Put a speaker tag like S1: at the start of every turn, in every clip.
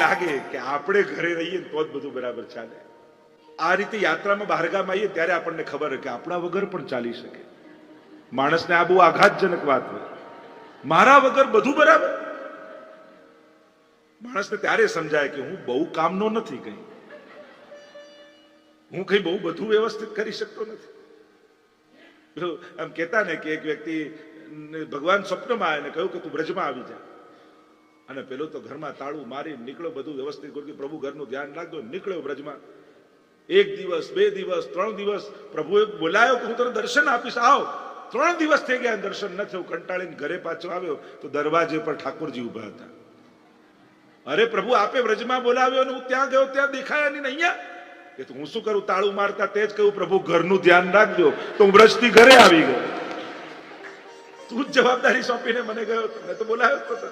S1: લાગે કે આપણે ઘરે રહીએ તો જ બધું બરાબર ચાલે. આ રીતે યાત્રામાં બહારગામ આવીએ ત્યારે આપણને ખબર હોય કે આપણા વગર પણ ચાલી શકે. માણસને આ બહુ આઘાતજનક વાત હોય, મારા વગર બધું બરાબર. માણસને ત્યારે સમજાય કે હું બહુ કામનો નથી, કઈ હું કઈ બહુ બધું વ્યવસ્થિત કરી શકતો નથી. આમ કહેતા ને કે એક વ્યક્તિ ભગવાન સ્વપ્નમાં આવીને કહ્યું કે તું બ્રજમાં આવી જા, અને પેલો તો ઘરમાં તાળું મારી નીકળ્યો, બધું વ્યવસ્થિત કર્યું, પ્રભુ ઘરનું ધ્યાન રાખજો, નીકળ્યો બ્રજમાં. 1 દિવસ 2 દિવસ 3 દિવસ પ્રભુએ બોલાયો કે હું તને દર્શન આપીશ, આવ. 3 દિવસ થઈ ગયા, દર્શન ન થયું. કંટાળીને ઘરે પાછો આવ્યો તો દરવાજે પર ઠાકોરજી ઉભા હતા. અરે પ્રભુ, આપે વ્રજમાં બોલાવ્યો અને હું ત્યાં ગયો, ત્યાં દેખાયા નહીં, અહીંયા કે હું શું કરું, તાળું મારતા તે જ કહ્યું પ્રભુ ઘરનું ધ્યાન રાખજો, તો હું વ્રજથી ઘરે આવી ગયો. તું જ જવાબદારી સોંપીને મને ગયો, મેં તો બોલાવ્યો તો તને.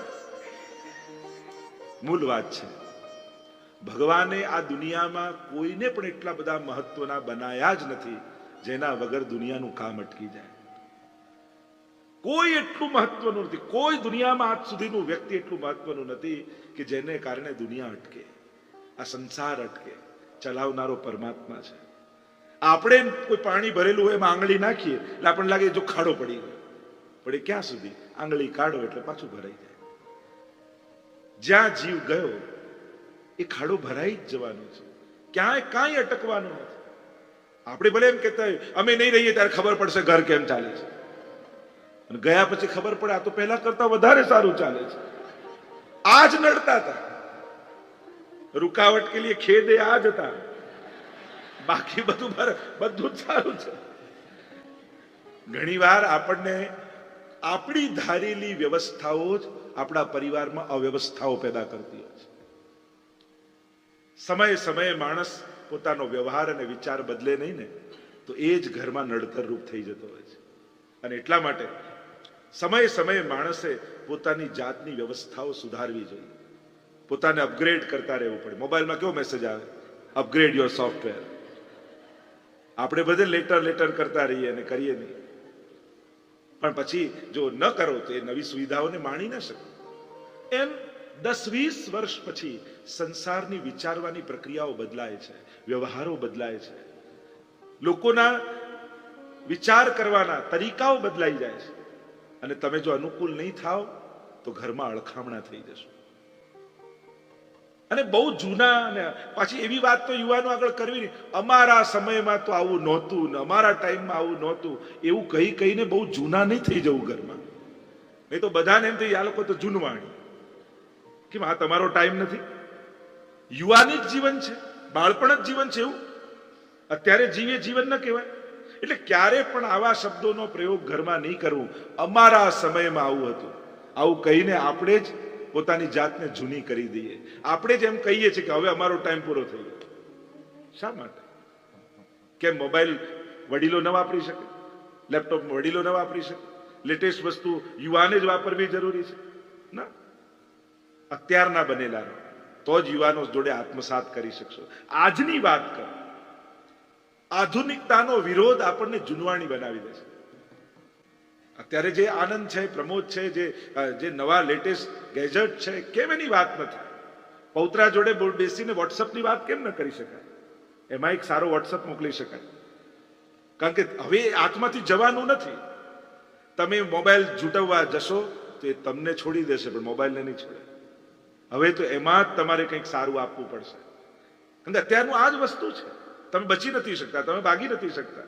S1: મૂળ વાત છે, ભગવાને આ દુનિયામાં કોઈને પણ એટલા બધા મહત્વના બનાયા જ નથી જેના વગર દુનિયાનું કામ અટકી જાય. કોઈ એટલું મહત્વનું નથી, કોઈ દુનિયામાં આજ સુધીનું વ્યક્તિ એટલું મહત્વનું નથી કે જેને કારણે દુનિયા અટકે, આ સંસાર અટકે. ચલાવનારો પરમાત્મા છે. આપણે કોઈ પાણી ભરેલું હોય એમાં આંગળી નાખીએ એટલે આપણને લાગે જો ખાડો પડી ગયો, પણ એ ક્યાં સુધી? આંગળી કાઢો એટલે પાછું ભરાઈ જાય. જ્યાં જીવ ગયો એ ખાડો ભરાઈ જ જવાનો છે, ક્યાંય કાંઈ અટકવાનું નથી. આપણે ભલે એમ કહેતા હોય અમે નહીં રહીએ ત્યારે ખબર પડશે ઘર કેમ ચાલે છે, અને ગયા પછી ખબર પડે આ તો પહેલા કરતા વધારે સારું ચાલે છે. આજ નડતા હતા, रुकावट के लिए खेद आज था, बाकी બધું જ સારું છે. ઘણીવાર આપણને આપણી ધારેલી વ્યવસ્થાઓ જ આપણા પરિવારમાં અવ્યવસ્થાઓ પેદા કરતી હોય છે. સમયે સમયે માણસ પોતાનો વ્યવહાર અને વિચાર બદલે નહીં ને તો એ જ ઘરમાં નડતર રૂપ થઈ જતો હોય છે. અને એટલા માટે સમયે સમયે માણસે પોતાની જાતની વ્યવસ્થાઓ સુધારવી જોઈએ, પોતાને અપગ્રેડ કરતા રહેવું પડે. મોબાઈલમાં કેવો મેસેજ આવે, અપગ્રેડ યોર સોફ્ટવેર. આપણે બધે લેટર કરતા રહીએ અને કરીએ નહીં, પણ પછી જો ન કરો તો એ નવી સુવિધાઓને માણી ન શકે. એમ 10-20 વર્ષ પછી સંસારની વિચારવાની પ્રક્રિયાઓ બદલાય છે, વ્યવહારો બદલાય છે, લોકોના વિચાર કરવાના તરીકાઓ બદલાઈ જાય છે. અને તમે જો અનુકૂળ નહીં થાવ તો ઘરમાં અળખામણા થઈ જશે. અને બહુ જૂના, અને પાછી એવી વાત તો યુવાનો આગળ કરવી નહીં, અમારા સમયમાં તો આવું નહોતું ને અમારા ટાઈમમાં આવું નહોતું, એવું કહીને બહુ જૂના નહીં થઈ જવું ઘરમાં. નહીં તો બધાને એમ થઈ આ લોકો તો જૂનવાણી. કેમ આ તમારો ટાઈમ નથી? યુવાની જ જીવન છે, બાળપણ જ જીવન છે, એવું અત્યારે જીવે જીવન ન કહેવાય. એટલે ક્યારે પણ આવા શબ્દોનો પ્રયોગ ઘરમાં નહીં કરવું. અમારા સમયમાં આવું હતું, આવું કહીને આપણે જ પોતાની જાતને જૂની કરી દઈએ. આપણે જ એમ કહીએ છીએ કે હવે અમારો ટાઈમ પૂરો થઈ ગયો. શા માટે? કેમ મોબાઈલ વડીલો ન વાપરી શકે? લેપટોપ વડીલો ન વાપરી શકે? લેટેસ્ટ વસ્તુ યુવાને જ વાપરવી જરૂરી છે? ના, અત્યારના બનેલા રહો તો જ યુવાનો જોડે આત્મસાત કરી શકશો. આજની વાત કરો. આધુનિકતાનો વિરોધ આપણને જૂનવાણી બનાવી દે છે. અત્યારે જે આનંદ છે, પ્રમોદ છે, જે નવા લેટેસ્ટ ગેજેટ છે, કેમ એની વાત નથી? પૌત્રા જોડે બેસીને વોટ્સઅપની વાત કેમ ન કરી શકાય? એમાં એક સારો વોટ્સઅપ મોકલી શકાય. કારણ કે હવે હાથમાંથી જવાનું નથી. તમે મોબાઈલ જૂટવવા જશો તો એ તમને છોડી દેશે, પણ મોબાઈલને નહીં છોડે. હવે તો એમાં જ તમારે કંઈક સારું આપવું પડશે. કારણ કે અત્યારનું આ જ વસ્તુ છે. તમે બચી નથી શકતા, તમે ભાગી નથી શકતા.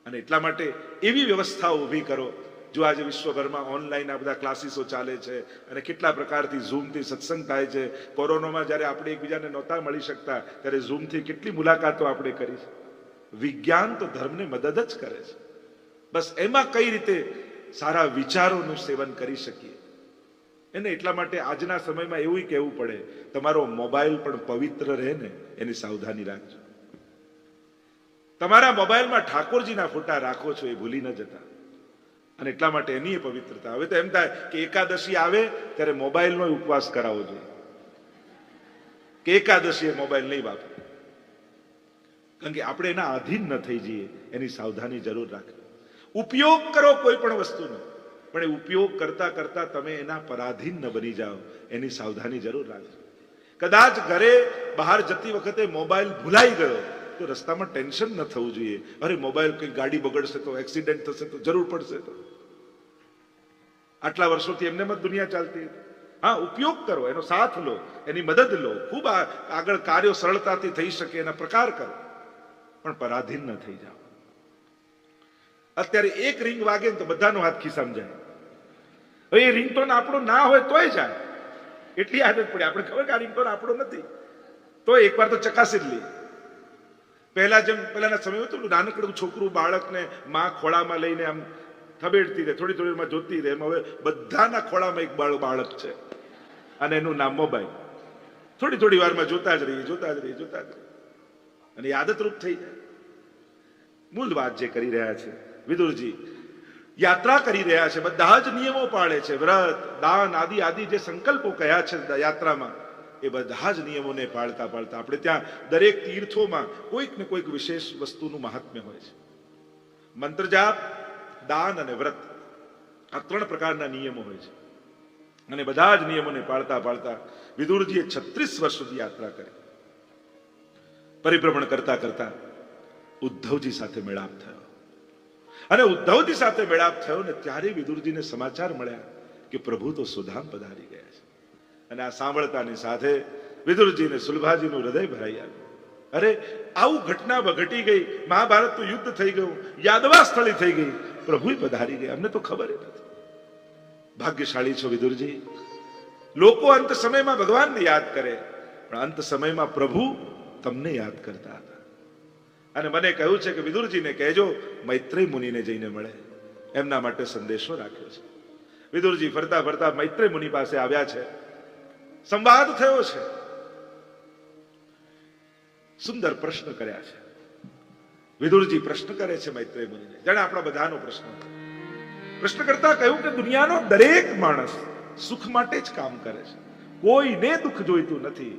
S1: અને એટલા માટે એવી વ્યવસ્થાઓ ઊભી કરો. જો આજે વિશ્વભરમાં ઓનલાઈન આ બધા ક્લાસીસો ચાલે છે અને કેટલા પ્રકારથી ઝૂમથી સત્સંગ થાય છે. કોરોનામાં જ્યારે આપણે એકબીજાને નહોતા મળી શકતા ત્યારે ઝૂમથી કેટલી મુલાકાતો આપણે કરી છે. વિજ્ઞાન તો ધર્મને મદદ જ કરે છે. બસ એમાં કઈ રીતે સારા વિચારોનું સેવન કરી શકીએ એને. એટલા માટે આજના સમયમાં એવું કહેવું પડે, તમારો મોબાઈલ પણ પવિત્ર રહે ને એની સાવધાની રાખજો. તમારા મોબાઈલમાં ઠાકોરજીના ફોટા રાખો છો એ ભૂલી ન જતા. અને એટલા માટે એની પવિત્રતા. હવે તો એમ થાય કે એકાદશી આવે ત્યારે મોબાઈલનો ઉપવાસ કરાવવો જોઈએ, કે એકાદશીએ મોબાઈલ નહીં વાપરો. કારણ કે આપણે એના આધીન ન થઈ જઈએ એની સાવધાની જરૂર રાખવી. ઉપયોગ કરો કોઈ પણ વસ્તુનો, પણ એ ઉપયોગ કરતા કરતા તમે એના પરાધીન ન બની જાઓ એની સાવધાની જરૂર રાખજો. કદાચ ઘરે બહાર જતી વખતે મોબાઈલ ભૂલાઈ ગયો તો રસ્તામાં ટેન્શન ન થવું જોઈએ, અરે મોબાઈલ કઈ ગાડી બગડશે તો, એક્સિડન્ટ થશે તો, જરૂર પડશે તો. આટલા વર્ષોથી એમને જ દુનિયા ચાલતી હતી. હા, ઉપયોગ કરો, એનો સાથ લો, એની મદદ લો, ખૂબ આગળ કાર્યો સરળતાથી થઈ શકે એના પ્રકાર કરો, પણ પરાધીન ન થઈ જાઓ. અત્યારે એક રિંગ વાગે ને તો બધાનો હાથ ખિસ્સામાં જાય. હવે એ રિંગટોન આપણો ના હોય તોય જાય, એટલી આદત પડી. આપણે ખબર કે આ રિંગટોન આપણો નથી, તો એકવાર તો ચકાસી જ લઈએ. પહેલાના સમય હતું, નાનકડું છોકરું બાળકને માં ખોળામાં લઈને આમ થબેડતી રહે, થોડી થોડી વારમાં જોતી રહે. એમ હવે બધાના ખોળામાં એક બાળક છે અને એનું નામ મોબાઈલ. થોડી થોડી વારમાં જોતા જ રહીએ, જોતા જ રહીએ, જોતા જ રહીએ, અને એ આદતરૂપ થઈ જાય. મૂળ વાત જે કરી રહ્યા છે વિદુરજી, યાત્રા કરી રહ્યા છે, બધા જ નિયમો પાળે છે. વ્રત, દાન આદિ આદિ જે સંકલ્પો કયા છે યાત્રામાં, એ બધા જ નિયમોને પાળતા પાળતા આપણે ત્યાં દરેક તીર્થોમાં કોઈક ને કોઈક વિશેષ વસ્તુનું મહાત્મ્ય હોય છે. મંત્ર જાપ, દાન અને વ્રત, આ 3 પ્રકારના નિયમો હોય છે. અને બધા જ નિયમોને પાળતા પાળતા વિદુરજીએ 36 વર્ષ સુધી યાત્રા કરી. પરિભ્રમણ કરતા કરતા ઉદ્ધવજી સાથે મેળાપ થયો. અને ઉદ્ધવજી સાથે મેળાપ થયો ને ત્યારે વિદુરજીને સમાચાર મળ્યા કે પ્રભુ તો સુધામ પધારી ગયા છે. અને આ સાંભળતાની સાથે વિદુરજીને સુલભાજીનું હૃદય ભરાઈ આવ્યું. અરે, આવું ઘટના ઘટી ગઈ, મહાભારતનું યુદ્ધ થઈ ગયું, યાદવા સ્થળી થઈ ગઈ, પ્રભુ પધારી ગયા, અમને તો ખબર નથી. ભાગ્યશાળી છો વિદુરજી. લોકો અંત સમયમાં ભગવાનને યાદ કરે, પણ અંત સમયમાં પ્રભુ તમને યાદ કરતા હતા. અને મને કહ્યું છે કે વિદુરજીને કહેજો મૈત્રેય મુનિને જઈને મળે. એમના માટે સંદેશો રાખ્યો છે. વિદુરજી ફરતા ફરતા મૈત્રેય મુનિ પાસે આવ્યા છે. સંવાદ થયો છે. સુંદર પ્રશ્ન કર્યા છે. વિદુરજી પ્રશ્ન કરે છે મૈત્રેય મુનિને, જાણે આપણા બધાનો પ્રશ્ન. પ્રશ્ન કરતા કહ્યું કે દુનિયાનો દરેક માણસ સુખ માટે જ કામ કરે છે, કોઈને દુઃખ જોઈતું નથી.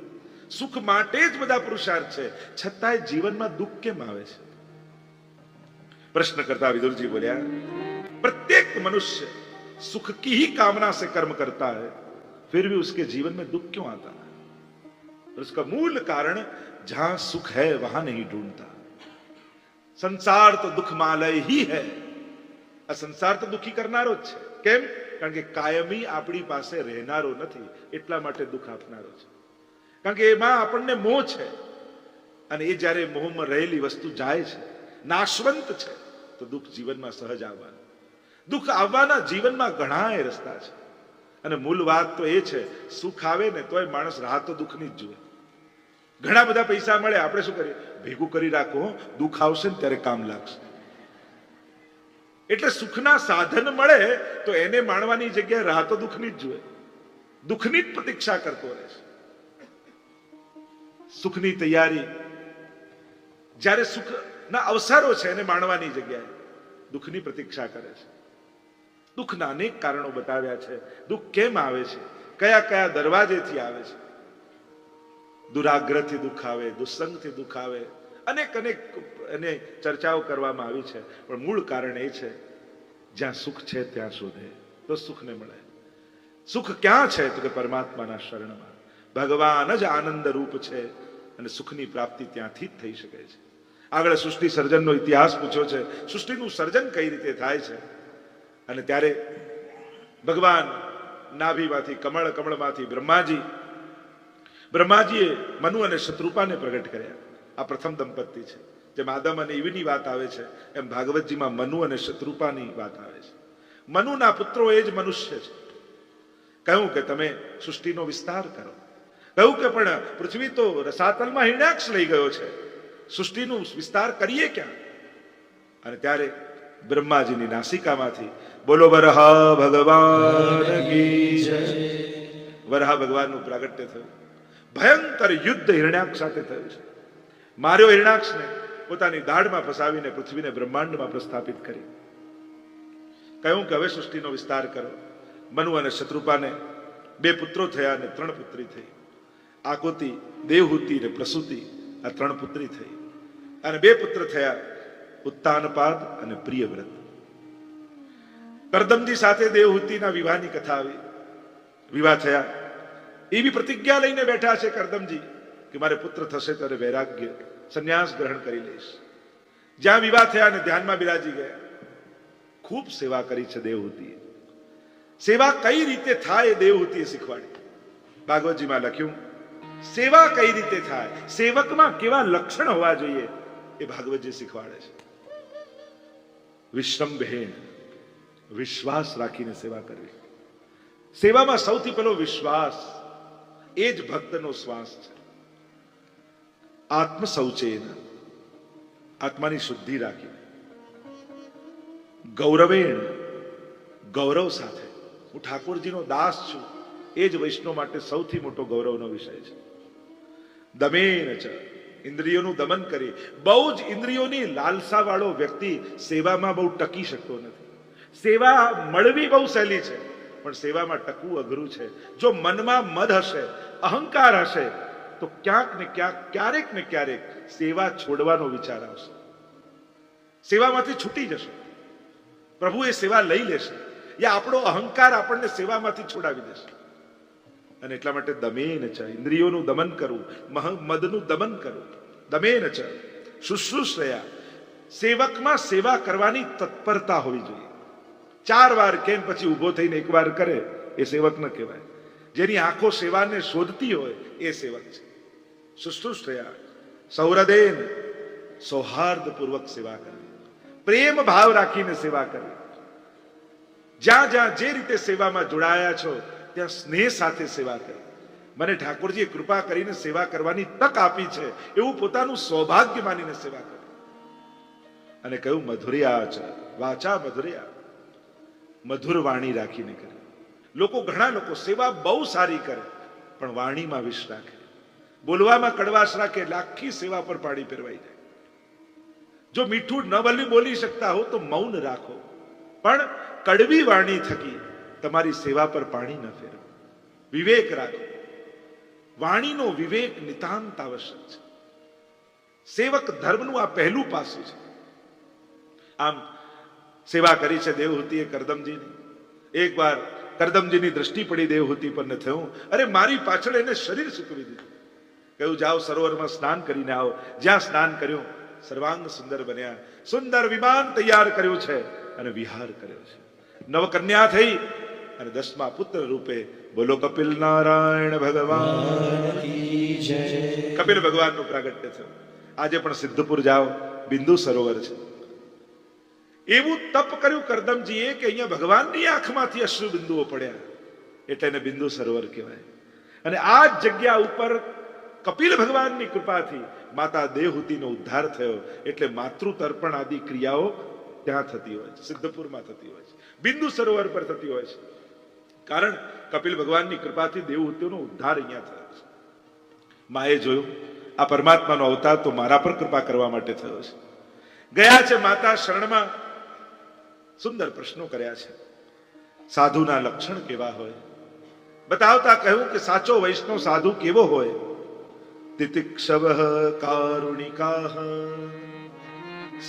S1: સુખ માટે જ બધા પુરુષાર્થ છે, છતાંય જીવનમાં દુઃખ કેમ આવે છે? પ્રશ્ન કરતા વિદુરજી બોલ્યા, प्रत्येक मनुष्य सुख की ही कामना से कर्म करता है, फिर भी उसके जीवन में दुख क्यों आता है? और उसका मूल कारण जहां सुख है वहां नहीं ढूंढता. संसार तो दुखमालय ही है. આ સંસાર તો દુખી કરનારો જ છે. કેમ? કારણ કે કાયમી આપણી પાસે રહેનારો નથી, એટલા માટે દુઃખ આપનારો છે. કારણ કે એમાં આપણને મોહ છે, અને એ જ્યારે મોહમાં રહેલી વસ્તુ જાય છે, નાશવંત છે, તો દુઃખ જીવનમાં સહજ આવવાનું. દુઃખ આવવાના જીવનમાં ઘણા રસ્તા છે. અને મૂળ વાત તો એ છે, સુખ આવે ને તોય માણસ રાહ તો દુઃખની જ જુએ. ઘણા બધા પૈસા મળે, આપણે શું કરીએ? ભેગું કરી રાખો, દુઃખ આવશે ને ત્યારે કામ લાગશે. એટલે સુખના સાધન મળે તો એને માણવાની જગ્યાએ રાહ તો દુઃખની જ જુએ, દુઃખની જ પ્રતીક્ષા કરતો રહે છે. સુખની તૈયારી, જ્યારે સુખના અવસરો છે એને માણવાની જગ્યાએ દુઃખની પ્રતીક્ષા કરે છે. દુઃખના અનેક કારણો બતાવ્યા છે. દુઃખ કેમ આવે છે, કયા કયા દરવાજેથી આવે છે. દુરાગ્રહથી દુઃખ આવે, દુસ્સંગથી દુઃખ આવે, અનેક અનેક એને ચર્ચાઓ કરવામાં આવી છે. પણ મૂળ કારણ એ છે, જ્યાં સુખ છે ત્યાં શોધે તો સુખને મળે. સુખ ક્યાં છે? તો કે પરમાત્માના શરણમાં. ભગવાન જ આનંદ રૂપ છે, અને સુખની પ્રાપ્તિ ત્યાંથી જ થઈ શકે છે. આગળ સૃષ્ટિ સર્જનનો ઇતિહાસ પૂછ્યો છે. સૃષ્ટિનું સર્જન કઈ રીતે થાય છે? અને ત્યારે ભગવાન નાભીમાંથી, કમળમાંથી બ્રહ્માજીએ મનુ અને શત્રુપાને પ્રગટ કર્યા. આ પ્રથમ દંપતી છે. જેમ આદમ અને ઈવની વાત આવે છે, એમ ભાગવતજીમાં મનુ અને શત્રુપાની વાત આવે છે. મનુના પુત્રો એ જ મનુષ્ય છે. કહ્યું કે તમે સૃષ્ટિનો વિસ્તાર કરો. કહ્યું કે પણ પૃથ્વી તો રસાતલમાં હિરણ્યાક્ષ લઈ ગયો છે, સૃષ્ટિનું વિસ્તાર કરીએ ક્યાં? અને ત્યારે બ્રહ્માજીની નાસિકામાંથી બોલો વરહા ભગવાન કી જય, વરહા ભગવાનનું પ્રાગટ્ય થયું. ભયંકર યુદ્ધ હિરણ્યાક્ષ સાથે થયું છે. માર્યો હિરણ્યાક્ષને, પોતાની દાઢમાં ફસાવીને પૃથ્વીને બ્રહ્માંડમાં પ્રસ્થાપિત કરી. કહ્યું કે હવે સૃષ્ટિનો વિસ્તાર કરો. મનુ અને શત્રુપાને 2 પુત્રો થયા અને 3 પુત્રી થઈ. આકુતિ, દેવહૂતિ અને પ્રસૂતિ, આ 3 પુત્રી થઈ. અને 2 પુત્ર થયા, ઉત્તાનપાદ અને પ્રિયવ્રત. કરદમજી સાથે દેવહૂતિના વિવાહની કથા આવી. વિવાહ થયા. એવી પ્રતિજ્ઞા લઈને બેઠા છે કરદમજી કે મારે પુત્ર થશે ત્યારે વૈરાગ્ય સંન્યાસ ગ્રહણ કરી લઈશ. જ્યાં વિવાહ થયા અને ધ્યાનમાં બિરાજી ગયા. ખૂબ સેવા કરી છે દેવહૂતિએ. સેવા કઈ રીતે થાય એ દેવહૂતિએ શીખવાડી. ભાગવતજીમાં લખ્યું સેવા કઈ રીતે થાય, સેવકમાં કેવા લક્ષણ હોવા જોઈએ એ ભાગવતજી શીખવાડે છે. વિશ્રંભેણ, વિશ્વાસ રાખીને સેવા કરવી. સેવામાં સૌથી પહેલો વિશ્વાસ, એ જ ભક્તનો શ્વાસ છે. આત્મ શૌચેન, આત્માની શુદ્ધિ રાખીને. ગૌરવેણ, ગૌરવ સાથે. હું ઠાકોરજીનો દાસ છું, એ જ વૈષ્ણવ માટે સૌથી મોટો ગૌરવનો વિષય છે. દમેન ચ, ઇન્દ્રિયોનું દમન કરી. બહુ જ ઇન્દ્રિયોની લાલસા વાળો વ્યક્તિ સેવામાં બહુ ટકી શકતો નથી. સેવા મળવી બહુ સહેલી છે, પણ સેવામાં ટકવું અઘરું છે. જો મનમાં મદ હશે, અહંકાર હશે, તો ક્યાંક ને ક્યાંક, ક્યારેક ને ક્યારેક સેવા છોડવાનો વિચાર આવશે. સેવામાંથી છૂટી જશે. પ્રભુ એ સેવા લઈ લેશે, યા આપણો અહંકાર આપણને સેવામાંથી છોડાવી દેશે. અને એટલા માટે દમેન છે, ઇન્દ્રિયોનું દમન કરવું, મદનું દમન કરવું. દમેન છે, શુશ્રૂષયા, સેવકમાં સેવા કરવાની તત્પરતા હોવી જોઈએ. 4 વાર કેમ પછી ઉભો થઈને 1 વાર કરે એ સેવક ન કહેવાય. જેની આંખો સેવાને શોધતી હોય એ સેવક છે. શુશ્રૂષયા, સૌહૃદેન, સૌહાર્દપૂર્વક સેવા કરવી, પ્રેમ ભાવ રાખીને સેવા કરવી. જ્યાં જ્યાં જે રીતે સેવામાં જોડાયા છો ત્યાં સ્નેહ સાથે સેવા કરવી. મને ઠાકોરજીએ કૃપા કરીને સેવા કરવાની તક આપી છે એવું પોતાનું સૌભાગ્ય માનીને સેવા કરવી. અને કહ્યું મધુર્યા છે, વાચા મધુર્યા, મધુર વાણી રાખીને કરે. ઘણા લોકો સેવા બહુ સારી કરે, પણ વાણીમાં વિષ રાખે, બોલવામાં કડવાશ રાખે, એટલે આખી સેવા પર પાણી ફેરવાઈ જાય. જો મીઠું ન બોલી શકતા હો તો મૌન રાખો, પણ કડવી વાણી થકી તમારી સેવા પર પાણી ન ફેરવો. વિવેક રાખો. વાણીનો વિવેક નિતાંત આવશ્યક છે. સેવક ધર્મનું આ પહેલું પાસું છે. આમ સેવા કરી છે દેવહૂતિએ કરદમજીની. એકવાર કરદમજીની દ્રષ્ટિ પડી દેવહૂતિ પર, ને થયું અરે મારી પાછળ એને શરીર સૂકવી દીધું. કહ્યું જાઓ સરોવરમાં સ્નાન કરીને આવો. જ્યાં સ્નાન કર્યું સર્વાંગ સુંદર બન્યા. સુંદર વિમાન તૈયાર કર્યું છે અને વિહાર કર્યો છે. નવકન્યા થઈ અને 10મા પુત્ર રૂપે બોલો કપિલ નારાયણ ભગવાન કી જય. કપિલ ભગવાનનું પ્રાગટ્ય થયું. આજે પણ સિદ્ધપુર જાઓ, બિંદુ સરોવર છે. એવું તપ કર્યું કરદમજીએ કે અહીંયા ભગવાનની આંખમાંથી અશ્રુ બિંદુઓ પડ્યા, એટલે એને બિંદુ સરોવર કહેવાય. અને આ જ જગ્યા ઉપર કપિલ ભગવાનની કૃપાથી માતા દેવહૂતિનો ઉદ્ધાર થયો. એટલે માતૃતર્પણ આદિ ક્રિયાઓ ત્યાં થતી હોય છે, સિદ્ધપુરમાં થતી હોય છે, બિંદુ સરોવર પર થતી હોય છે. કારણ કપિલ ભગવાનની કૃપાથી દેવહૂતિનો ઉદ્ધાર અહીંયા થયો છે. માએ જોયું આ પરમાત્માનો અવતાર તો મારા પર કૃપા કરવા માટે થયો છે. ગયા છે માતા શરણમાં, સુંદર પ્રશ્નો કર્યા છે. સાધુના લક્ષણ કેવા હોય બતાવતા કહ્યું કે સાચો વૈષ્ણવ સાધુ કેવો હોય. તિતિક્ષવ કારુણિકાહ,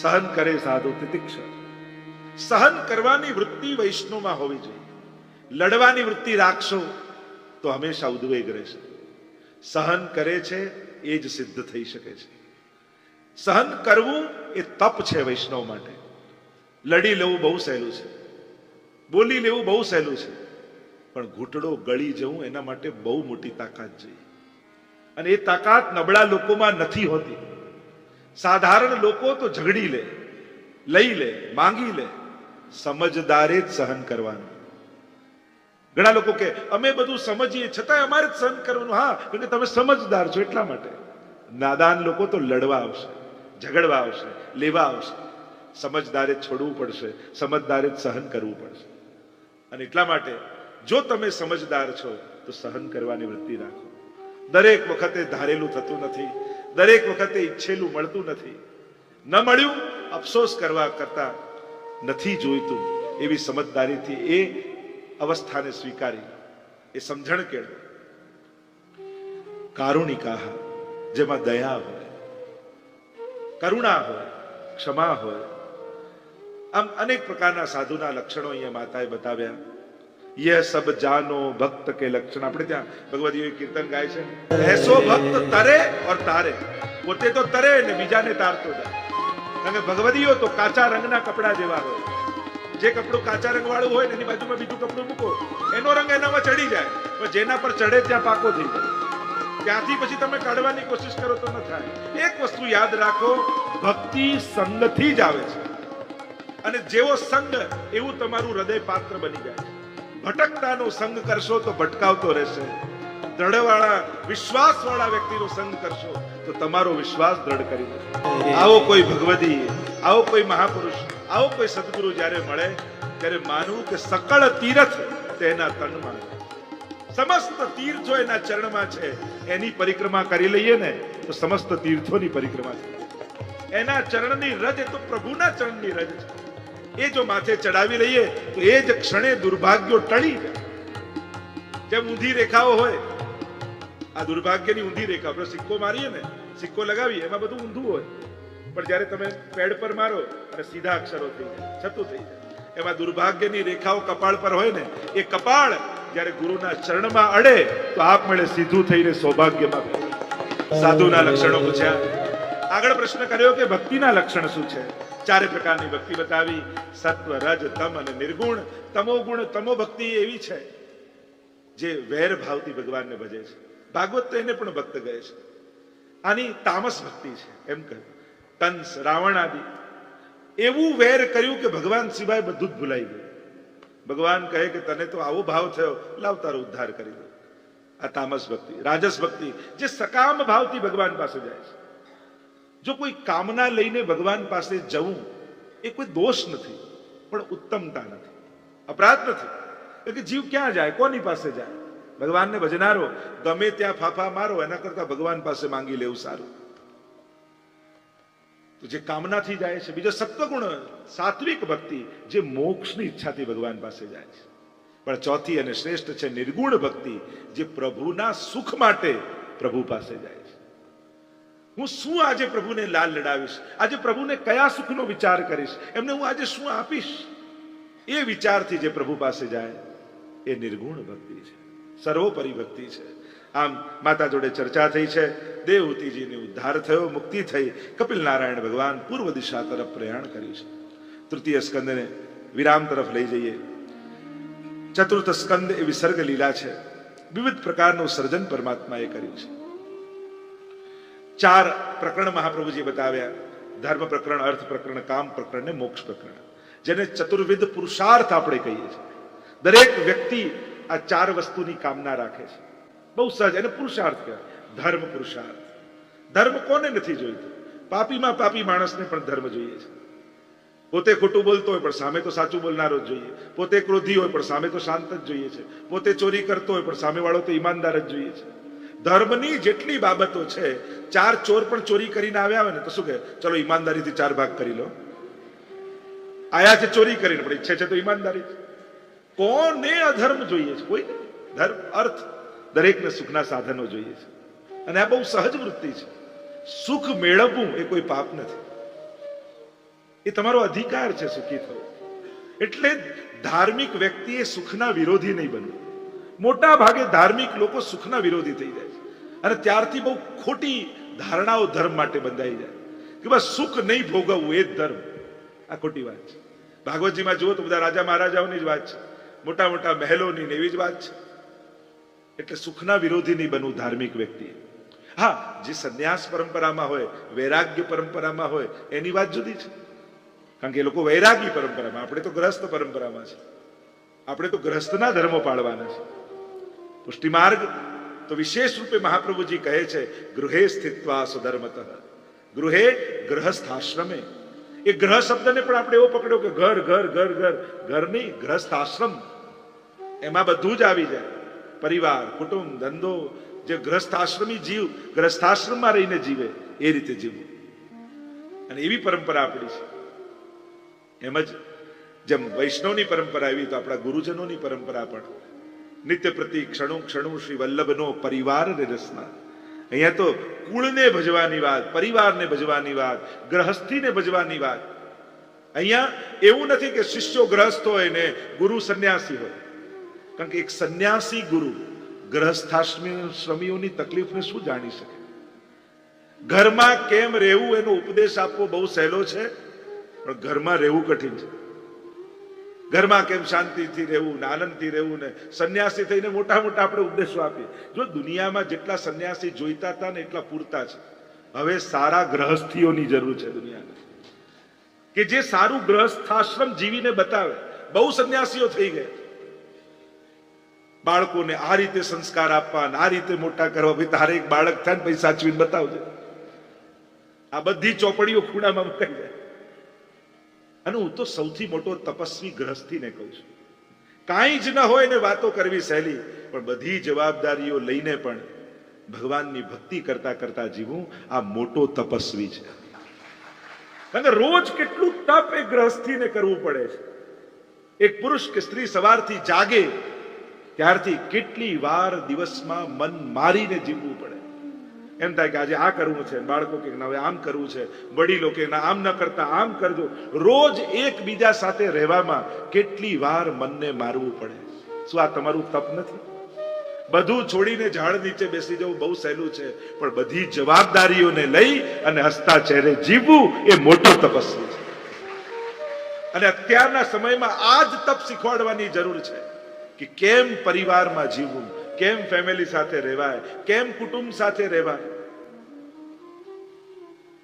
S1: સહન કરે સાધુ. તિતિક્ષ, સહન કરવાની વૃત્તિ વૈષ્ણવમાં હોવી જોઈએ. લડવાની વૃત્તિ રાખશો તો હંમેશા ઉદ્વેગ રહેશે. સહન કરે છે એ જ સિદ્ધ થઈ શકે છે. સહન કરવું એ તપ છે વૈષ્ણવ માટે. લડી લેવું બહુ સહેલું છે, બોલી લેવું બહુ સહેલું છે, પણ ઘૂંટડો ગળી જવું એના માટે બહુ મોટી તાકાત જોઈએ. અને એ તાકાત નબળા લોકોમાં નથી હોતી. સાધારણ લોકો તો ઝઘડી લે, લઈ લે, માંગી લે. સમજદારે જ સહન કરવાનું. ઘણા લોકો કે અમે બધું સમજીએ છતાંય અમારે જ સહન કરવાનું. હા, કારણ કે તમે સમજદાર છો એટલા માટે. નાદાન લોકો તો લડવા આવશે, ઝઘડવા આવશે, લેવા આવશે. સમજદારે છોડવું પડશે, સમજદારે જ સહન કરવું પડશે. અને એટલા માટે જો તમે સમજદાર છો તો સહન કરવાની વૃત્તિ રાખો. દરેક વખતે ધારેલું થતું નથી, દરેક વખતે ઈચ્છેલું મળતું નથી. ન મળ્યું અફસોસ કરવા કરતા નથી જોઈતું એવી સમજદારીથી એ અવસ્થાને સ્વીકારી એ સમજણ કેળવો. કારુણિકા, જેમાં દયા હોય, કરુણા હોય, ક્ષમા હોય. આમ અનેક પ્રકારના સાધુના લક્ષણો અહીંયા માતાએ બતાવ્યા. यह सब जानो भक्त के लक्षण. આપણે ત્યાં ભગવદીઓ કીર્તન ગાય છે, એસો ભક્ત તરે ઓર તારે. પોતે તો તરે ને બીજાને તારતો જાય. કારણ કે ભગવદીઓ તો કાચા રંગના કપડા જેવા હોય. જે કપડું કાચા રંગ વાળું હોય ને એની બાજુમાં બીજું કપડું મૂકો, એનો રંગ એનામાં ચડી જાય, પણ જેના પર ચડે ત્યાં પાકો થઈ જાય. ત્યાંથી પછી તમે કાઢવાની કોશિશ કરો તો ન થાય. એક વસ્તુ યાદ રાખો, ભક્તિ સંગથી જ આવે છે, અને જેવો સંગ એવું તમારું હૃદય પાત્ર બની જાય છે. ભટકતાનો સંગ કરશો તો ભટકાવતો રહેશે. દ્રઢવાળા વિશ્વાસવાળા વ્યક્તિનો સંગ કરશો તો તમારો વિશ્વાસ દ્રઢ કરી દેશે. આવો કોઈ ભગવદી, આવો કોઈ મહાપુરુષ, આવો કોઈ સદગુરુ જ્યારે મળે ત્યારે માનવું કે સકળ તીર્થ તેના તનમાં, સમસ્ત તીર્થો એના ચરણમાં છે. એની પરિક્રમા કરી લઈએ ને તો સમસ્ત તીર્થોની પરિક્રમા છે. એના ચરણની રજ એ તો પ્રભુના ચરણની રજ છે. એ જો માથે ચડાવી લઈએ તો એ જ ક્ષણે દુર્ભાગ્યો ટળી જાય. જેમ ઊંધી રેખાઓ હોય, આ દુર્ભાગ્યની ઊંધી રેખા, આપણે સિક્કો મારીએ ને, સિક્કો લગાવીએ એમાં બધું ઊંધું હોય, પણ જ્યારે તમે પેડ પર મારો અને સીધા અક્ષરો થઈ જાય, છતું થઈ જાય. એમાં દુર્ભાગ્યની રેખાઓ કપાળ પર હોય ને, એ કપાળ જ્યારે ગુરુના ચરણમાં અડે તો આપમેળે સીધું થઈને સૌભાગ્યમાં ફેરે. સાધુના લક્ષણો પૂછ્યા. આગળ પ્રશ્ન કર્યો કે ભક્તિના લક્ષણ શું છે? ચારે પ્રકારની ભક્તિ બતાવી, સત્વ, રજ, તમ અને નિર્ગુણ. તમો ગુણ, તમો ભક્તિ એવી છે જે વેર ભાવથી ભગવાનને ભજે છે. ભાગવત તો એને પણ ભક્ત કહે છે. આની તામસ ભક્તિ છે એમ કહ્યું. કંસ, રાવણ આદિ એવું વેર કર્યું કે ભગવાન સિવાય બધું જ ભૂલાઈ ગયું. ભગવાન કહે કે તને તો આવો ભાવ થયો, લાવ તારો ઉદ્ધાર કરી દો. આ તામસ ભક્તિ. રાજસ ભક્તિ જે સકામ ભાવથી ભગવાન પાસે જાય છે. જો કોઈ કામના લઈને ભગવાન પાસે જવું એ કોઈ દોષ નથી, પણ ઉત્તમતા નથી, અપરાધ નથી. કે જીવ ક્યાં જાય, કોની પાસે જાય? ભગવાનને ભજનારો ગમે ત્યાં ફાફા મારો એના કરતા ભગવાન પાસે માંગી લેવું સારું. તો જે કામનાથી જાય છે. બીજો સત્વગુણ, સાત્વિક ભક્તિ જે મોક્ષની ઈચ્છાથી ભગવાન પાસે જાય છે. પણ ચોથી અને શ્રેષ્ઠ છે નિર્ગુણ ભક્તિ, જે પ્રભુના સુખ માટે પ્રભુ પાસે જાય છે. હું શું આજે પ્રભુને લાલ લડાવીશ, આજે પ્રભુને કયા સુખનો વિચાર કરીશ, એમને હું આજે શું આપીશ, એ વિચારથી જે પ્રભુ પાસે જાય એ નિર્ગુણ ભક્તિ છે, સર્વોપરી ભક્તિ છે. આમ માતા જોડે ચર્ચા થઈ છે. દેવહૂતિજીને ઉદ્ધાર થયો, મુક્તિ થઈ. કપિલ નારાયણ ભગવાન પૂર્વ દિશા તરફ પ્રયાણ કર્યું છે. તૃતીય સ્કંદને વિરામ તરફ લઈ જઈએ. ચતુર્થ સ્કંદ એ વિસર્ગ લીલા છે. વિવિધ પ્રકારનું સર્જન પરમાત્માએ કર્યું છે. 4 પ્રકરણ મહાપ્રભુજી બતાવ્યા. ધર્મ પ્રકરણ, અર્થ પ્રકરણ, કામ પ્રકરણ ને મોક્ષ પ્રકરણ, જેને ચતુર્વિધ પુરુષાર્થ આપણે કહીએ છીએ. દરેક વ્યક્તિ આ 4 વસ્તુની કામના રાખે છે. બહુ સહજ, એને પુરુષાર્થ કહેવાય. ધર્મ પુરુષાર્થ. ધર્મ કોને નથી જોઈતું? પાપીમાં પાપી માણસને પણ ધર્મ જોઈએ છે. પોતે ખોટું બોલતો હોય પણ સામે તો સાચું બોલનારો જ જોઈએ. પોતે ક્રોધી હોય પણ સામે તો શાંત જ જોઈએ છે. પોતે ચોરી કરતો હોય પણ સામે વાળો તો ઈમાનદાર જ જોઈએ છે. ધર્મની જેટલી બાબતો છે, 4 ચોર પણ ચોરી કરીને આવ્યા હોય ને તો શું કહે, ચલો ઈમાનદારીથી 4 ભાગ કરી લો. આયા છે ચોરી કરીને, પણ ઈચ્છે છે તો ઈમાનદારી. કોને અધર્મ જોઈએ છે? કોઈ નહીં. ધર્મ, અર્થ, દરેકને સુખના સાધનો જોઈએ છે. અને આ બહુ સહજ વૃત્તિ છે. સુખ મેળવવું એ કોઈ પાપ નથી, એ તમારો અધિકાર છે સુખી થવો. એટલે ધાર્મિક વ્યક્તિએ સુખના વિરોધી નહીં બનવું. મોટા ભાગે ધાર્મિક લોકો સુખના વિરોધી થઈ જાય છે, અને ત્યારથી બહુ ખોટી ધારણાઓ ધર્મ માટે બંધાઈ જાય કે બસ સુખ નહીં ભોગવવું એ જ ધર્મ. આ ખોટી વાત છે. ભાગવતજીમાં જુઓ તો બધા રાજા મહારાજાઓની જ વાત છે, મોટા મોટા મહેલોની એવી જ વાત છે. એટલે સુખના વિરોધી નહીં બનવું ધાર્મિક વ્યક્તિ. હા, જે સંન્યાસ પરંપરામાં હોય, વૈરાગ્ય પરંપરામાં હોય એની વાત જુદી છે. કારણ કે એ લોકો વૈરાગી પરંપરામાં, આપણે તો ગ્રસ્ત પરંપરામાં છે. આપણે તો ગ્રસ્તના ધર્મો પાળવાના છે. પુષ્ટિમાર્ગ તો વિશેષ રૂપે મહાપ્રભુજી કહે છે, ગૃહે સ્થિત્વા સુધર્મતઃ. ગૃહે, ગ્રહસ્થ આશ્રમે. એ ગ્રહ શબ્દને પણ આપણે એવો પકડ્યો કે ઘર ઘર ઘર ઘર, ઘર નહીં, ગ્રહસ્થ આશ્રમ. એમાં બધું જ આવી જાય. પરિવાર, કુટુંબ, ધંધો. જે ગ્રહસ્થાશ્રમી જીવ ગ્રહસ્થાશ્રમમાં રહીને જીવે એ રીતે જીવવું. અને એવી પરંપરા આપણી છે. એમ જ જેમ વૈષ્ણવની પરંપરા એવી તો આપણા ગુરુજનોની પરંપરા પણ. નિત્ય પ્રતિ ક્ષણું ક્ષણું શ્રી વલ્લભનો પરિવાર ને રસના. અહીંયા તો કુળને ભજવાની વાત, પરિવારને ભજવાની વાત, ગ્રહસ્થીને ભજવાની વાત. અહીંયા એવું નથી કે શિષ્યો ગ્રહસ્થ હોય ને ગુરુ સંન્યાસી હોય. કારણ કે એક સંન્યાસી ગુરુ ગ્રહસ્થાશ્રમીઓની તકલીફને શું જાણી શકે? ઘરમાં કેમ રહેવું એનો ઉપદેશ આપવો બહુ સહેલો છે, પણ ઘરમાં રહેવું કઠિન છે. ઘરમાં કેમ શાંતિથી રહેવું ને આનંદથી રહેવું ને સંન્યાસી થઈને મોટા મોટા આપણે ઉપદેશો આપીએ. જો દુનિયામાં જેટલા સંન્યાસી જોઈતા હતા ને એટલા પૂરતા છે. હવે સારા ગ્રહસ્થીઓની જરૂર છે દુનિયાને, કે જે સારું ગ્રહસ્થાશ્રમ જીવીને બતાવે. બહુ સંન્યાસીઓ થઈ ગયા. બાળકોને આ રીતે સંસ્કાર આપવા, આ રીતે મોટા કરવા. ભાઈ તારે એક બાળક થાય ને પછી સાચવીને બતાવજે. આ બધી ચોપડીઓ ખૂણામાં મુકાઈ જાય. અને હું તો સૌથી મોટો તપસ્વી ગ્રહસ્થીને કહું છું. કાંઈ જ ન હોય ને વાતો કરવી સહેલી, પણ બધી જવાબદારીઓ લઈને પણ ભગવાનની ભક્તિ કરતા કરતા જીવવું, આ મોટો તપસ્વી છે. કારણ કે રોજ કેટલું તપ એ ગ્રહસ્થીને કરવું પડે છે. એક પુરુષ કે સ્ત્રી સવારથી જાગે ત્યારથી કેટલી વાર દિવસમાં મન મારીને જીવવું પડે. એમ થાય કે આજે આ કરવું છે, બાળકો કે હવે આમ કરવું છે, વડીલો કે ના આમ ન કરતા આમ કરજો. રોજ એકબીજા સાથે રહેવામાં કેટલી વાર મનને મારવું પડે. શું આ તમારું તપ નથી? બધું છોડીને ઝાડ નીચે બેસી જવું બહુ સહેલું છે, પણ બધી જવાબદારીઓને લઈ અને હસતા ચહેરે જીવવું એ મોટો તપસ્વી છે. અને અત્યારના સમયમાં આ જ તપ શીખવાડવાની જરૂર છે કે કેમ પરિવારમાં જીવવું, કેમ ફેમિલી સાથે રહેવાય, કેમ કુટુંબ સાથે રહેવાય.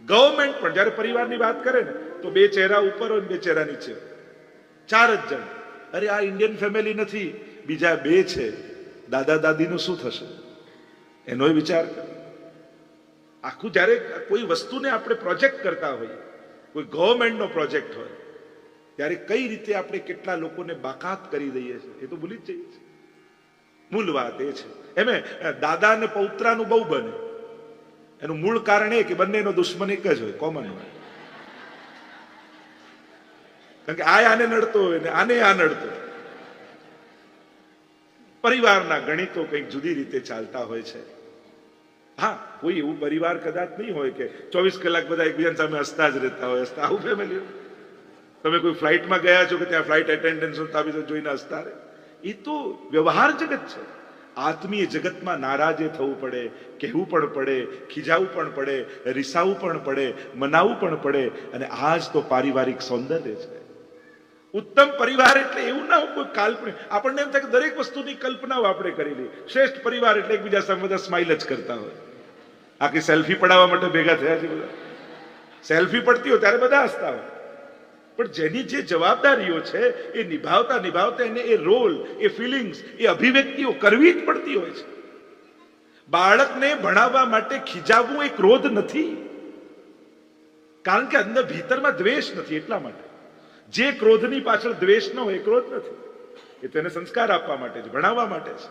S1: ગવર્મેન્ટ પણ જયારે પરિવારની વાત કરે ને તો બે ચહેરા ઉપર હોય, બે ચહેરા નીચે, 4 જ જણ. અરે આ ઇન્ડિયન ફેમિલી નથી, બીજા 2 છે. દાદા દાદીનું શું થશે એનો વિચાર કરો. આખું જયારે કોઈ વસ્તુને આપણે પ્રોજેક્ટ કરતા હોઈએ, કોઈ ગવર્મેન્ટનો પ્રોજેક્ટ હોય, ત્યારે કઈ રીતે આપણે કેટલા લોકોને બાકાત કરી દઈએ છીએ એ તો ભૂલી જ જઈએ છીએ. મૂળ વાત એ છે. એમે દાદા અને પૌત્રાનું બહુ બને. એનું મૂળ કારણ એ કે બંનેનો દુશ્મન એક જ હોય, કોમન હોય. કારણ કે આને નડતો હોય ને આને આ નડતો. પરિવારના ગણિતો કંઈક જુદી રીતે ચાલતા હોય છે. હા, કોઈ એવું પરિવાર કદાચ નહીં હોય કે 24 કલાક બધા એકબીજા સામે હસતા જ રહેતા હોય. હસતા આવું ફેમિલી. તમે કોઈ ફ્લાઇટમાં ગયા છો કે ત્યાં ફ્લાઇટ એટેન્ડન્સ જોઈને હસતા રહે. એ તો વ્યવહાર જગત છે. આત્મીય જગતમાં નારાજે થવું પડે, કહેવું પણ પડે, ખીજાવું પણ પડે, રીસાવું પણ પડે, મનાવવું પણ પડે. અને આ જ તો પારિવારિક સૌંદર્ય છે. ઉત્તમ પરિવાર એટલે એવું ના હોય કોઈ કાલ્પનિક. આપણને એમ થાય કે દરેક વસ્તુની કલ્પનાઓ આપણે કરી લઈએ. શ્રેષ્ઠ પરિવાર એટલે એકબીજા સામે બધા સ્માઇલ જ કરતા હોય. આખી સેલ્ફી પડાવવા માટે ભેગા થયા છે બધા. સેલ્ફી પડતી હોય ત્યારે બધા હસતા હોય. પણ જેની જે જવાબદારીઓ છે એ નિભાવતા નિભાવતા એને એ રોલ, એ ફિલિંગ્સ, એ અભિવ્યક્તિઓ કરવી જ પડતી હોય છે. બાળકને ભણાવવા માટે ખીજાવવું એ ક્રોધ નથી, કારણ કે અંદર ભીતરમાં દ્વેષ નથી. એટલા માટે જે ક્રોધની પાછળ દ્વેષ ન હોય એ ક્રોધ નથી. એ તેને સંસ્કાર આપવા માટે છે, ભણાવવા માટે છે.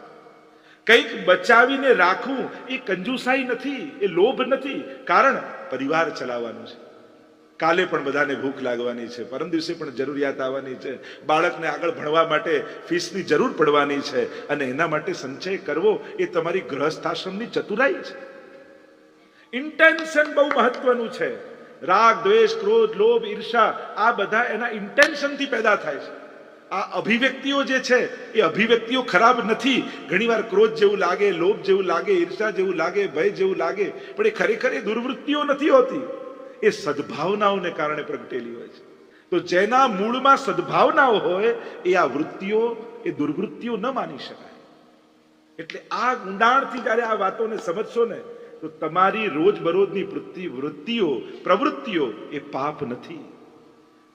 S1: કંઈક બચાવીને રાખવું એ કંજુસાઈ નથી, એ લોભ નથી. કારણ પરિવાર ચલાવવાનું છે. કાલે પણ બધાને ભૂખ લાગવાની છે, પરમ દિવસે પણ જરૂરિયાત આવવાની છે, બાળકને આગળ ભણવા માટે ફીસની જરૂર પડવાની છે. અને એના માટે સંચય કરવો એ તમારી ગ્રહસ્થાશ્રમની ચતુરાઈ છે. ઇન્ટેન્શન બહુ મહત્વનું છે. રાગ, દ્વેષ, ક્રોધ, લોભ, ઈર્ષા આ બધા એના ઇન્ટેન્શનથી પેદા થાય છે. આ અભિવ્યક્તિઓ જે છે એ અભિવ્યક્તિઓ ખરાબ નથી. ઘણીવાર ક્રોધ જેવું લાગે, લોભ જેવું લાગે, ઈર્ષા જેવું લાગે, ભય જેવું લાગે, પણ એ ખરેખર એ દુર્વૃત્તિઓ નથી હોતી. એ સદભાવનાઓને કારણે પ્રગટેલી હોય છે. તો જેના મૂળમાં સદભાવનાઓ હોય એ આ વૃત્તિઓ, એ દુર્વૃત્તિઓ ન માની શકાય. એટલે આ ઊંડાણથી જયારે આ વાતોને સમજશો ને તો તમારી રોજબરોજની વૃત્તિઓ, પ્રવૃત્તિઓ એ પાપ નથી.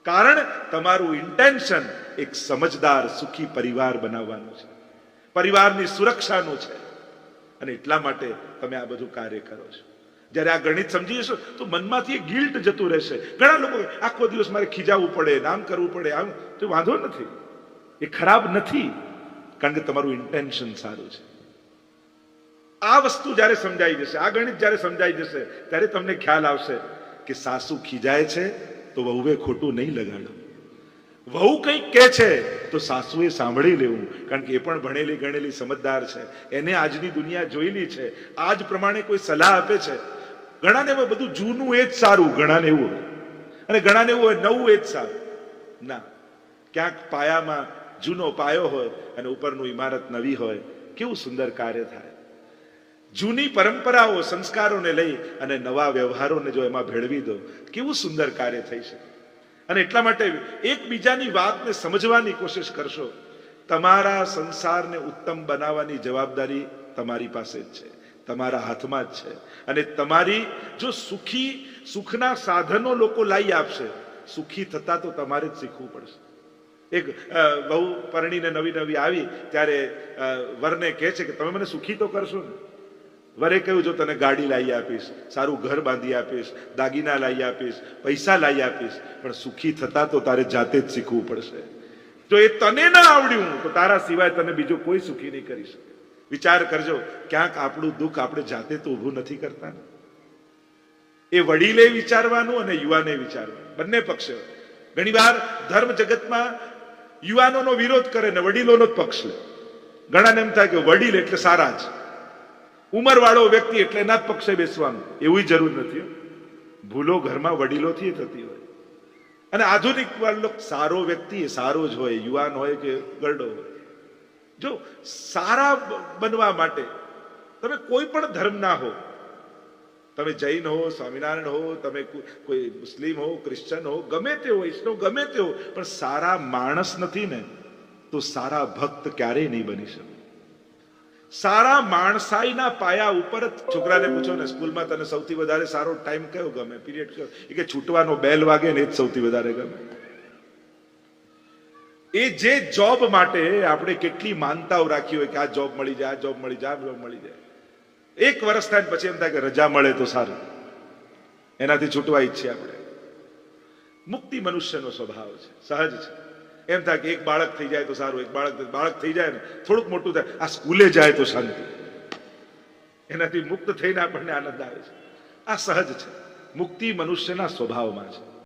S1: કારણ તમારું ઇન્ટેન્શન એક સમજદાર સુખી પરિવાર બનાવવાનું છે, પરિવારની સુરક્ષાનું છે. અને એટલા માટે તમે આ બધું કાર્ય કરો છો. જયારે આ ગણિત સમજી જશો તો મનમાંથી ગિલ્ટ જતું રહેશે. ઘણા લોકો આખો દિવસ મારે ખીજાવવું પડે, આમ કરવું પડે, આમ તો વાંધો નથી, એ ખરાબ નથી, કારણ કે તમારું ઇન્ટેન્શન સારું છે. આ વસ્તુ જયારે સમજાઈ જશે, આ ગણિત જયારે સમજાઈ જશે, ત્યારે તમને ખ્યાલ આવશે કે સાસુ ખીજાય છે તો વહુએ ખોટું નહીં લગાડો. વહુ કંઈક કહે છે તો સાસુએ સાંભળી લેવું, કારણ કે એ પણ ભણેલી ગણેલી સમજદાર છે. એને આજની દુનિયા જોયેલી છે. આજ પ્રમાણે કોઈ સલાહ આપે છે. ઘણાને બધું જૂનું એ જ સારું, ઘણાને એવું હોય, અને ઘણાને એવું હોય નવું એ જ સારું. ના, ક્યાંક પાયામાં જૂનો પાયો હોય અને ઉપરનું ઇમારત નવી હોય, કેવું સુંદર કાર્ય થાય. જૂની પરંપરાઓ સંસ્કારોને લઈ અને નવા વ્યવહારોને જો એમાં ભેળવી દો, કેવું સુંદર કાર્ય થઈ શકે. અને એટલા માટે એકબીજાની વાતને સમજવાની કોશિશ કરશો. તમારા સંસારને ઉત્તમ બનાવવાની જવાબદારી તમારી પાસે જ છે, તમારા હાથમાં જ છે. અને તમારી જો સુખના સાધનો લોકો લાવી આપશે, સુખી થતા તો તમારે જ શીખવું પડશે. એક બહુ પરણીને નવી નવી આવી ત્યારે વરને કહે છે કે તમે મને સુખી તો કરશો ને. વરે કહ્યું, જો તને ગાડી લાવી આપીશ, સારું ઘર બાંધી આપીશ, દાગીના લાવી આપીશ, પૈસા લાવી આપીશ, પણ સુખી થતા તો તારે જાતે જ શીખવું પડશે. જો એ તને ના આવડ્યું તો તારા સિવાય તને બીજું કોઈ સુખી નહીં કરી શકે. વિચાર કરજો, ક્યાંક આપણું દુઃખ આપણે જાતે તો ઊભું નથી કરતા. એ વડીલે વિચારવાનું અને યુવાને વિચારવાનું, બંને પક્ષ. ઘણી વાર ધર્મ જગતમાં યુવાનોનો વિરોધ કરે ને વડીલોનો જ પક્ષ લે. ઘણાને એમ થાય કે વડીલ એટલે સારા જ, ઉંમરવાળો વ્યક્તિ એટલે એના જ પક્ષે બેસવાનું. એવી જરૂર નથી. ભૂલો ઘરમાં વડીલોથી થતી હોય. અને આધુનિક સારો વ્યક્તિ એ સારો જ હોય, યુવાન હોય કે ગરડો હોય. જો સારા બનવા માટે તમે કોઈ પણ ધર્મના હો, તમે જૈન હો, સ્વામિનારાયણ હો, તમે કોઈ મુસ્લિમ હો, ક્રિશ્ચન હો, ગમે તે હો, વૈષ્ણવ ગમે તે હો, પણ સારા માણસ નથી ને તો સારા ભક્ત ક્યારેય નહીં બની શકે. સારા માણસાઈના પાયા ઉપર જ. છોકરાને પૂછો ને સ્કૂલમાં તને સૌથી વધારે સારો ટાઈમ કયો ગમે, પીરિયડ કયો, એ કે છૂટવાનો બેલ વાગે ને એ જ સૌથી વધારે ગમે. એ જે જોબ માટે આપણે કેટલી માનતાઓ રાખી હોય કે આ જોબ મળી જાય, આ જોબ મળી જાય, આ જોબ મળી જાય. એક વર્ષ થાય પછી એમ થાય કે રજા મળે તો સારું, એનાથી છૂટવા ઈચ્છે આપણે. મુક્તિ મનુષ્યનો સ્વભાવ છે, સહજ છે. એમ થાય કે એક બાળક થઈ જાય તો સારું, એક બાળક થઈ જાય ને થોડુંક મોટું થાય, આ સ્કૂલે જાય તો શાંતિ. એનાથી મુક્ત થઈને આપણને આનંદ આવે છે. આ સહજ છે. મુક્તિ મનુષ્યના સ્વભાવમાં છે.